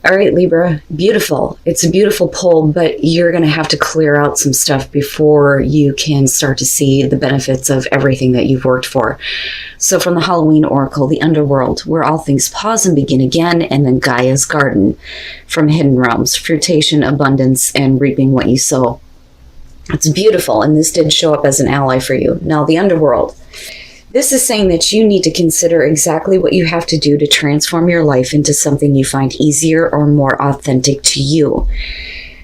All right, Libra, beautiful. It's a beautiful pull, but you're going to have to clear out some stuff before you can start to see the benefits of everything that you've worked for. So from the Halloween Oracle, the underworld, where all things pause and begin again, and then Gaia's garden from hidden realms, fruition, abundance, and reaping what you sow. It's beautiful, and this did show up as an ally for you. Now, the underworld. This is saying that you need to consider exactly what you have to do to transform your life into something you find easier or more authentic to you.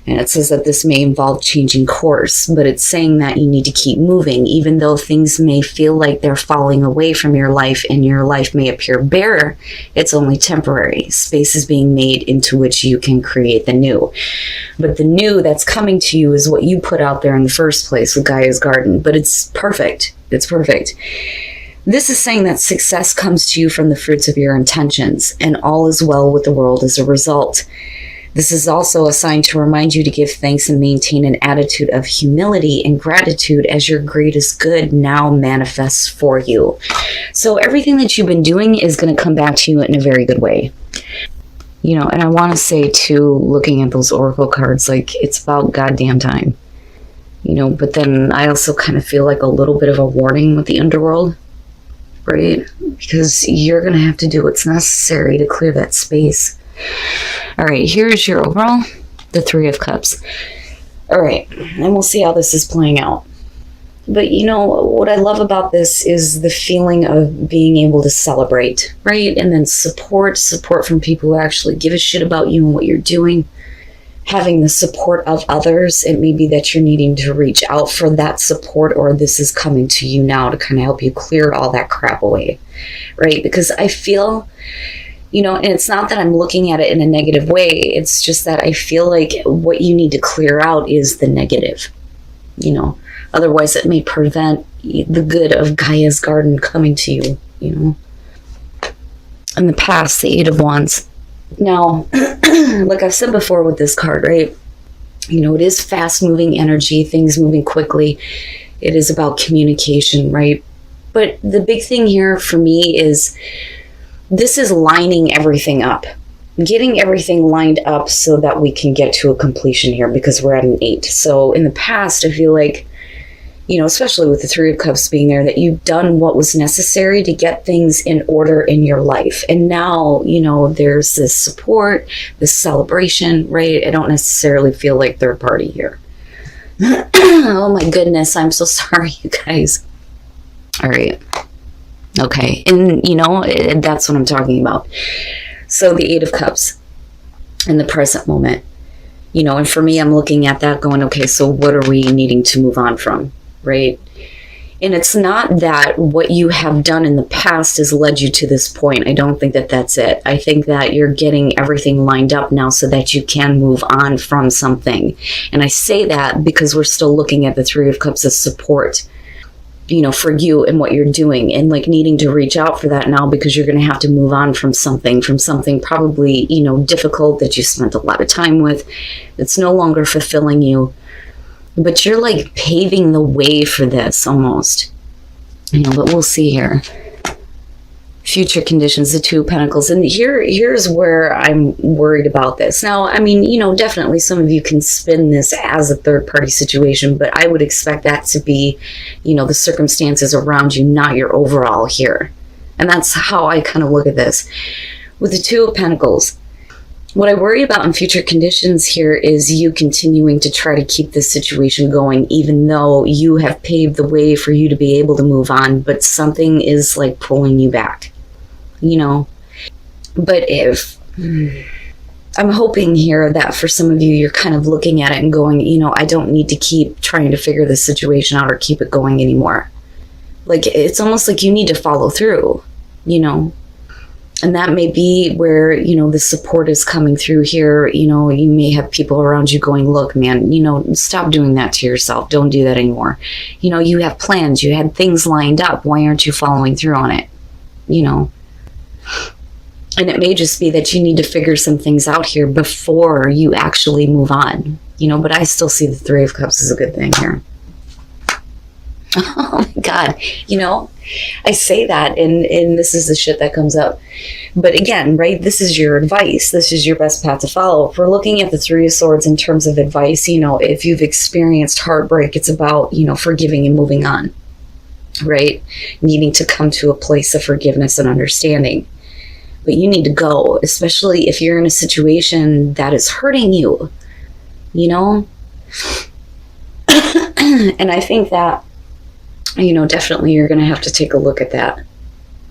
And it says that this may involve changing course, but it's saying that you need to keep moving, even though things may feel like they're falling away from your life and your life may appear bare. It's only temporary. Space is being made into which you can create the new. But the new that's coming to you is what you put out there in the first place with Gaia's garden. But it's perfect. It's perfect. This is saying that success comes to you from the fruits of your intentions, and all is well with the world as a result. This is also a sign to remind you to give thanks and maintain an attitude of humility and gratitude as your greatest good now manifests for you. So everything that you've been doing is going to come back to you in a very good way. You know, and I want to say too, looking at those oracle cards, like, it's about goddamn time. You know, but then I also kind of feel like a little bit of a warning with the underworld. Right? Because you're going to have to do what's necessary to clear that space. All right, here's your overall, the Three of Cups. All right, and we'll see how this is playing out. But you know, what I love about this is the feeling of being able to celebrate, right? And then support from people who actually give a shit about you and what you're doing. Having the support of others. It may be that you're needing to reach out for that support, or this is coming to you now to kind of help you clear all that crap away, right? Because I feel, you know, and it's not that I'm looking at it in a negative way, it's just that I feel like what you need to clear out is the negative, you know, otherwise it may prevent the good of Gaia's garden coming to you, you know. In the past, the Eight of Wands. Now, like I've said before with this card, right? You know, it is fast-moving energy, things moving quickly. It is about communication, right? But the big thing here for me is this is lining everything up. Getting everything lined up so that we can get to a completion here, because we're at an 8. So in the past, I feel like, you know, especially with the Three of Cups being there, that you've done what was necessary to get things in order in your life. And now, you know, there's this support, this celebration, right? I don't necessarily feel like third party here. Oh my goodness, I'm so sorry, you guys. All right. Okay. And, you know, that's what I'm talking about. So the Eight of Cups in the present moment, you know, and for me, I'm looking at that going, okay, so what are we needing to move on from? Right? And it's not that what you have done in the past has led you to this point. I don't think that that's it. I think that you're getting everything lined up now so that you can move on from something. And I say that because we're still looking at the Three of Cups as support, you know, for you and what you're doing, and like needing to reach out for that now because you're going to have to move on from something probably, you know, difficult that you spent a lot of time with. It's no longer fulfilling you. But you're like paving the way for this almost, you know, but we'll see here. Future conditions, the Two of Pentacles. And here's where I'm worried about this. Now, I mean, you know, definitely some of you can spin this as a third party situation, but I would expect that to be, you know, the circumstances around you, not your overall here. And that's how I kind of look at this. With the Two of Pentacles, what I worry about in future conditions here is you continuing to try to keep this situation going, even though you have paved the way for you to be able to move on, but something is like pulling you back, you know. But if I'm hoping here that for some of you, you're kind of looking at it and going, you know, I don't need to keep trying to figure this situation out or keep it going anymore. Like, it's almost like you need to follow through, you know. And that may be where, you know, the support is coming through here. You know, you may have people around you going, look, man, you know, stop doing that to yourself. Don't do that anymore. You know, you have plans. You had things lined up. Why aren't you following through on it? You know. And it may just be that you need to figure some things out here before you actually move on. You know, but I still see the Three of Cups as a good thing here. Oh my God. You know, I say that, and this is the shit that comes up. But again, right, this is your advice. This is your best path to follow. If we're looking at the Three of Swords in terms of advice, if you've experienced heartbreak, it's about, forgiving and moving on, right? Needing to come to a place of forgiveness and understanding. But you need to go, especially if you're in a situation that is hurting you, And I think that, definitely you're going to have to take a look at that.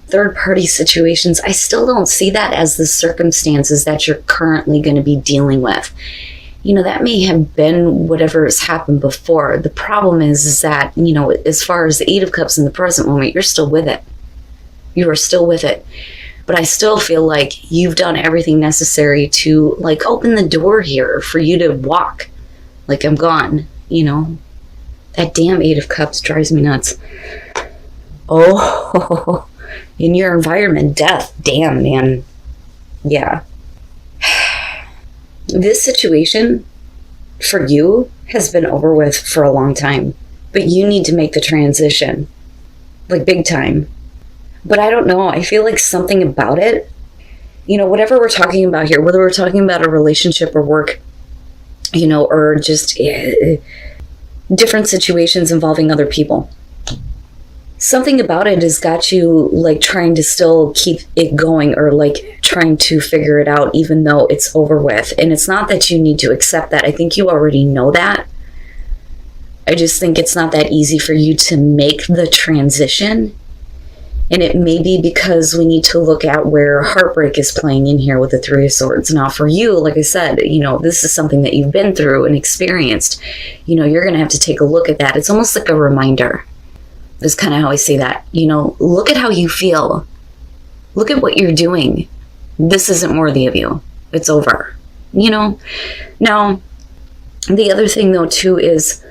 Third-party situations, I still don't see that as the circumstances that you're currently going to be dealing with. That may have been whatever has happened before. The problem is that, as far as the Eight of Cups in the present moment, you're still with it. You are still with it. But I still feel like you've done everything necessary to, open the door here for you to walk. I'm gone, That damn Eight of Cups drives me nuts. Oh, in your environment, death. Damn, man. Yeah. This situation for you has been over with for a long time. But you need to make the transition. Big time. But I don't know. I feel like something about it, whatever we're talking about here, whether we're talking about a relationship or work, or just different situations involving other people. Something about it has got you trying to still keep it going, or trying to figure it out even though it's over with. And it's not that you need to accept that. I think you already know that. I just think it's not that easy for you to make the transition. And it may be because we need to look at where heartbreak is playing in here with the Three of Swords. Now, for you, like I said, this is something that you've been through and experienced. You're going to have to take a look at that. It's almost like a reminder. That's kind of how I say that. Look at how you feel. Look at what you're doing. This isn't worthy of you. It's over. Now, the other thing, though, too, is,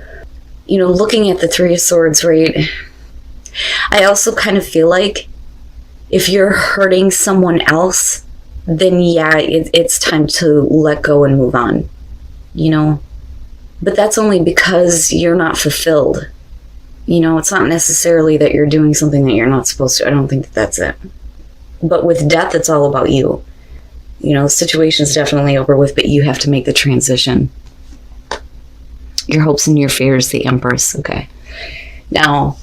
looking at the Three of Swords, right? I also kind of feel like if you're hurting someone else, then yeah, it's time to let go and move on, But that's only because you're not fulfilled. It's not necessarily that you're doing something that you're not supposed to. I don't think that's it. But with death, it's all about you. The situation's definitely over with, but you have to make the transition. Your hopes and your fears, the Empress. Okay. Now,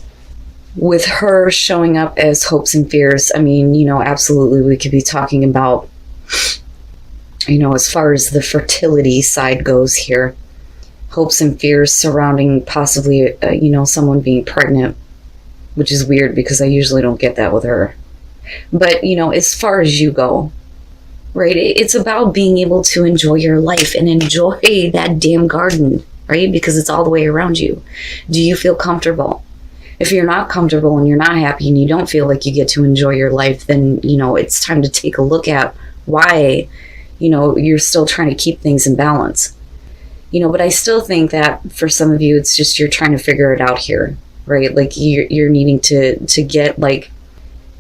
with her showing up as hopes and fears, absolutely we could be talking about, as far as the fertility side goes here, hopes and fears surrounding possibly, someone being pregnant, which is weird because I usually don't get that with her. But, as far as you go, right, it's about being able to enjoy your life and enjoy that damn garden, right? Because it's all the way around you. Do you feel comfortable? If you're not comfortable and you're not happy and you don't feel like you get to enjoy your life, then, it's time to take a look at why, you're still trying to keep things in balance. But I still think that for some of you, it's just you're trying to figure it out here, right? You're needing to get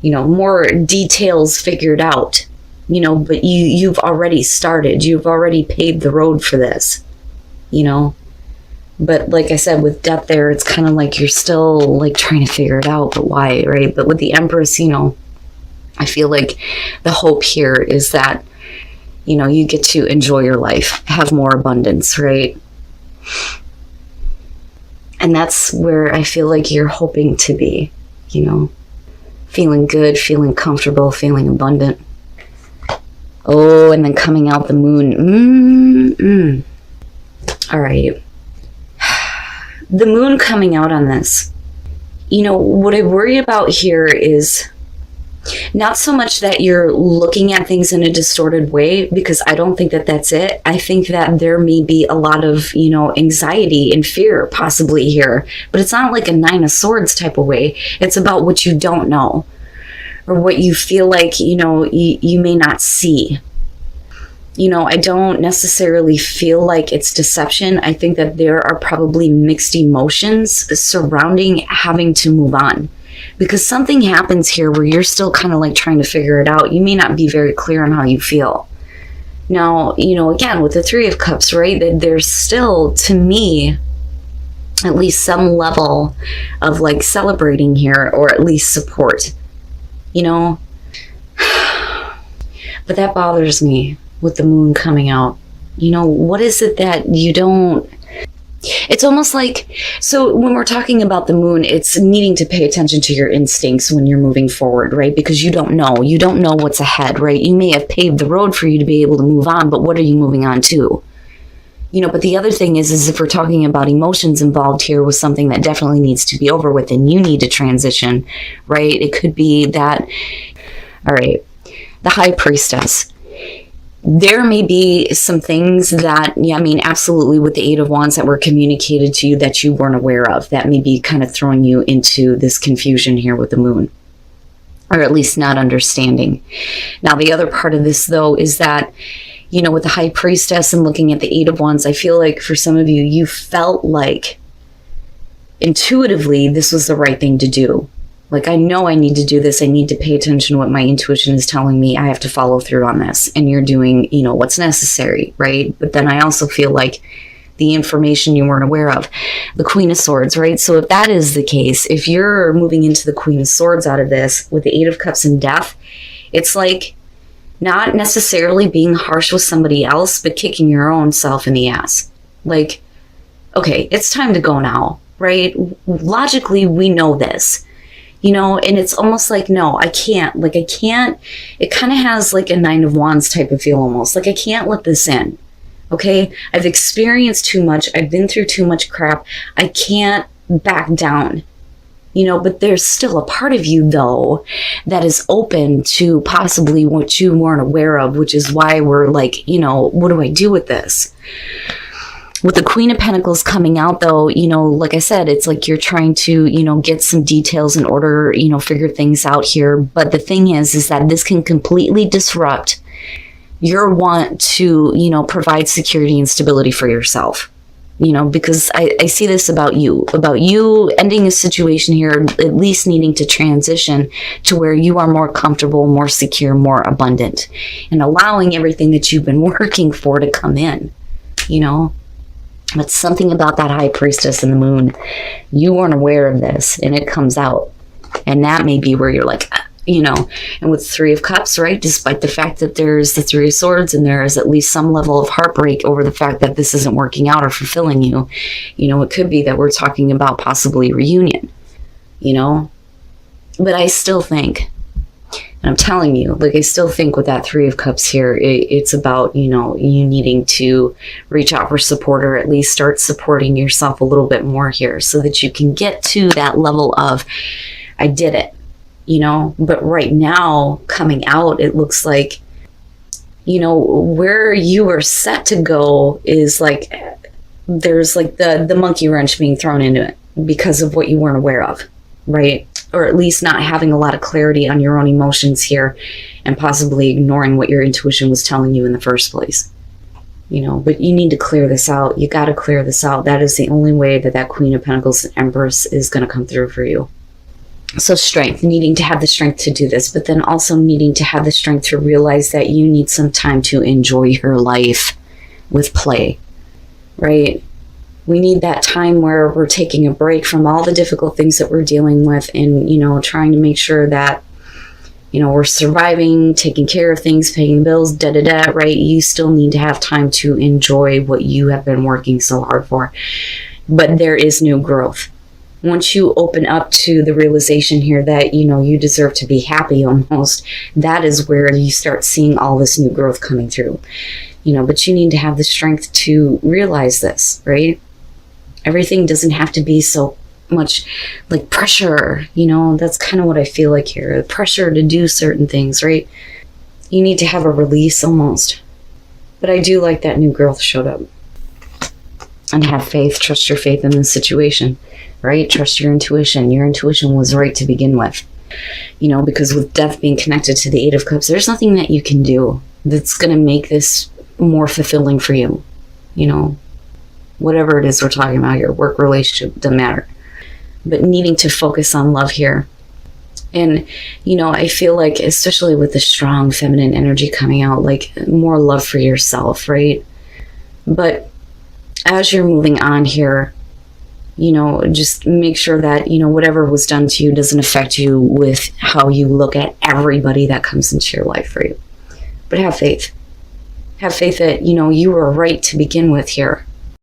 more details figured out, but you've already started. You've already paved the road for this, But like I said, with death there, it's kind of like you're still trying to figure it out, but why, right? But with the Empress, I feel like the hope here is that, you get to enjoy your life, have more abundance, right? And that's where I feel like you're hoping to be, feeling good, feeling comfortable, feeling abundant. Oh, and then coming out the moon. All right. The moon coming out on this, what I worry about here is not so much that you're looking at things in a distorted way, because I don't think that that's it. I think that there may be a lot of, anxiety and fear possibly here, but it's not like a Nine of Swords type of way. It's about what you don't know, or what you feel like, you may not see. I don't necessarily feel like it's deception. I think that there are probably mixed emotions surrounding having to move on, because something happens here where you're still kind of trying to figure it out. You may not be very clear on how you feel. Now, again, with the Three of Cups, right, that there's still, to me, at least some level of like celebrating here, or at least support, you know? But that bothers me with the moon coming out. You know, what is it that you don't... It's almost like, so when we're talking about the moon, it's needing to pay attention to your instincts when you're moving forward, right? Because you don't know what's ahead, right? You may have paved the road for you to be able to move on, but what are you moving on to? You know, but the other thing is if we're talking about emotions involved here with something that definitely needs to be over with and you need to transition, right? It could be that, all right, the High Priestess. There may be some things that, yeah, I mean, absolutely, with the Eight of Wands that were communicated to you that you weren't aware of, that may be kind of throwing you into this confusion here with the moon, or at least not understanding. Now, the other part of this, though, is that, you know, with the High Priestess and looking at the Eight of Wands, I feel like for some of you, you felt like intuitively this was the right thing to do. Like, I know I need to do this. I need to pay attention to what my intuition is telling me. I have to follow through on this. And you're doing, you know, what's necessary, right? But then I also feel like the information you weren't aware of. The Queen of Swords, right? So if that is the case, if you're moving into the Queen of Swords out of this with the Eight of Cups and Death, it's like not necessarily being harsh with somebody else, but kicking your own self in the ass. Like, okay, it's time to go now, right? Logically, we know this. You know, and it's almost like, no, I can't. Like, I can't. It kind of has like a Nine of Wands type of feel almost. Like, I can't let this in. Okay? I've experienced too much. I've been through too much crap. I can't back down. You know, but there's still a part of you, though, that is open to possibly what you weren't aware of, which is why we're like, you know, what do I do with this? With the Queen of Pentacles coming out, though, you know, like I said, it's like you're trying to, you know, get some details in order, you know, figure things out here. But the thing is that this can completely disrupt your want to, you know, provide security and stability for yourself. You know, because I see this about you ending a situation here, at least needing to transition to where you are more comfortable, more secure, more abundant, and allowing everything that you've been working for to come in, you know. But something about that High Priestess and the moon, you weren't aware of this, and it comes out. And that may be where you're like, you know, and with Three of Cups, right, despite the fact that there's the Three of Swords and there is at least some level of heartbreak over the fact that this isn't working out or fulfilling you, you know, it could be that we're talking about possibly reunion, you know. But I still think, and I'm telling you, like, I still think with that Three of Cups here, it's about, you know, you needing to reach out for support, or at least start supporting yourself a little bit more here so that you can get to that level of, I did it, you know. But right now, coming out, it looks like, you know, where you were set to go is like, there's like the monkey wrench being thrown into it because of what you weren't aware of, right? Or at least not having a lot of clarity on your own emotions here, and possibly ignoring what your intuition was telling you in the first place. You know, but you need to clear this out. You got to clear this out. That is the only way that that Queen of Pentacles and Empress is going to come through for you. So strength, needing to have the strength to do this, but then also needing to have the strength to realize that you need some time to enjoy your life with play, right? We need that time where we're taking a break from all the difficult things that we're dealing with, and, you know, trying to make sure that, you know, we're surviving, taking care of things, paying bills, right? You still need to have time to enjoy what you have been working so hard for. But there is new growth. Once you open up to the realization here that, you know, you deserve to be happy almost, that is where you start seeing all this new growth coming through. You know, but you need to have the strength to realize this, right? Everything doesn't have to be so much like pressure, you know. That's kind of what I feel like here. The pressure to do certain things, right? You need to have a release almost. But I do like that new growth showed up. And have faith, trust your faith in this situation, right? Trust your intuition. Your intuition was right to begin with. You know, because with death being connected to the Eight of Cups, there's nothing that you can do that's going to make this more fulfilling for you, you know. Whatever it is we're talking about here, work, relationship, doesn't matter. But needing to focus on love here. And, you know, I feel like, especially with the strong feminine energy coming out, like more love for yourself, right? But as you're moving on here, You know, just make sure that, you know, whatever was done to you doesn't affect you with how you look at everybody that comes into your life for you. But have faith. Have faith that, you know, you were right to begin with here.